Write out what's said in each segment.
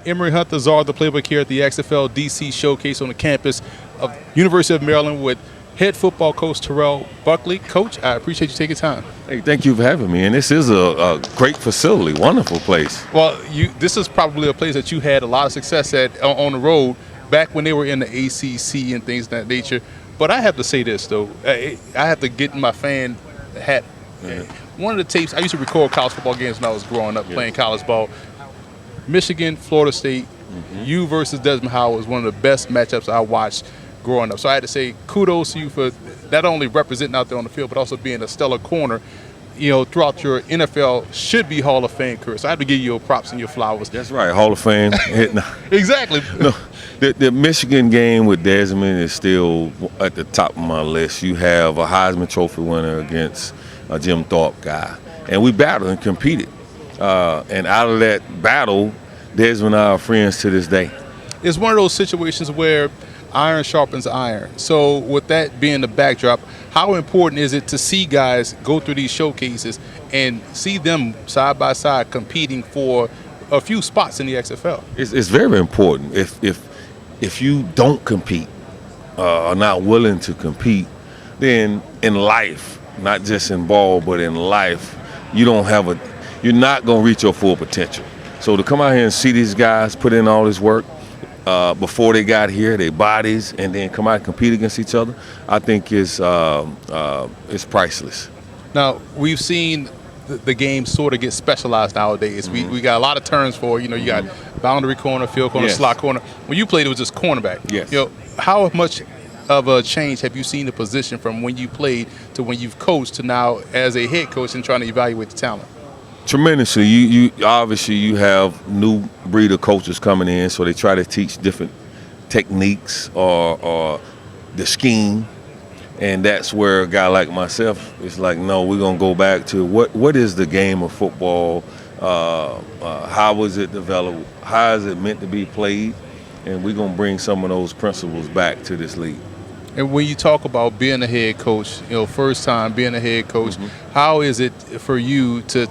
Emery Hunt, the czar of the playbook here at the XFL DC Showcase on the campus of University of Maryland with head football coach Terrell Buckley. Coach, I appreciate you taking time. Hey, thank you for having me. And this is a great facility, wonderful place. Well, this is probably a place that you had a lot of success at on the road back when they were in the ACC and things of that nature. But I have to say this, though. I have to get in my fan hat. Yeah. One of the tapes, I used to record college football games when I was growing up playing college ball. Michigan, Florida State, you versus Desmond Howard was one of the best matchups I watched growing up. So I had to say kudos to you for not only representing out there on the field, but also being a stellar corner, throughout your NFL should be Hall of Fame career. So I have to give you your props and your flowers. That's right, Hall of Fame. Exactly. No, the Michigan game with Desmond is still at the top of my list. You have a Heisman Trophy winner against a Jim Thorpe guy. And we battled and competed. And out of that battle, Desmond and I are friends to this day. It's one of those situations where iron sharpens iron. So with that being the backdrop, how important is it to see guys go through these showcases and see them side by side competing for a few spots in the XFL? It's very important. If you don't compete, are not willing to compete, then in life, not just in ball, but in life, you're not going to reach your full potential. So to come out here and see these guys put in all this work before they got here, their bodies, and then come out and compete against each other, I think is priceless. Now, we've seen the game sort of get specialized nowadays. We got a lot of terms for, you got boundary corner, field corner, slot corner. When you played, it was just cornerback. Yes. How much of a change have you seen the position from when you played to when you've coached to now as a head coach and trying to evaluate the talent? Tremendously. You obviously you have new breed of coaches coming in, so they try to teach different techniques or the scheme, and that's where a guy like myself is like, no, we're gonna go back to what is the game of football, how was it developed, how is it meant to be played, and we're gonna bring some of those principles back to this league. And when you talk about being a head coach, first time being a head coach, how is it for you to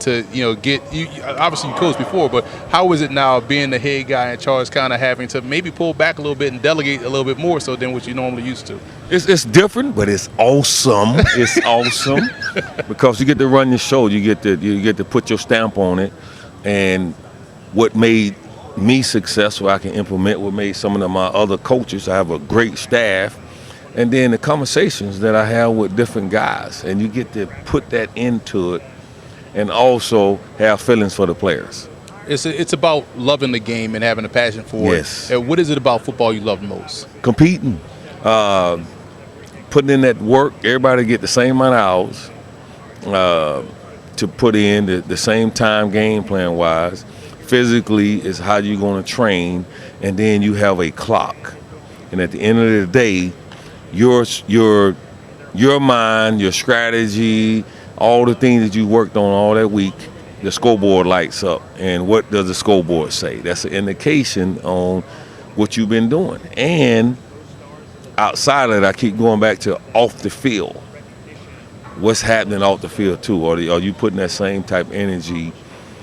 get you? Obviously, you coached before, but how is it now being the head guy in charge, kind of having to maybe pull back a little bit and delegate a little bit more so than what you normally used to? It's different, but it's awesome. It's awesome because you get to run your show. You get to put your stamp on it, and what made me successful, I can implement what made some of my other coaches. I have a great staff. And then the conversations that I have with different guys, and you get to put that into it and also have feelings for the players. It's about loving the game and having a passion for it. And what is it about football you love most? Competing, putting in that work. Everybody get the same amount of hours to put in the same time game plan wise. Physically is how you're going to train, and then you have a clock. And at the end of the day, your mind, your strategy, all the things that you worked on all that week, the scoreboard lights up. And what does the scoreboard say? That's an indication on what you've been doing. And outside of it, I keep going back to off the field. What's happening off the field too? Are you putting that same type of energy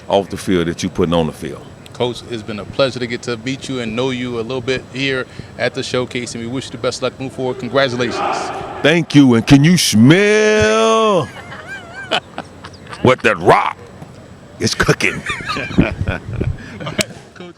off the field that you putting on the field? Coach, it's been a pleasure to get to meet you and know you a little bit here at the showcase, and we wish you the best luck moving forward. Congratulations. Thank you. And can you smell what that rock is cooking? Coach,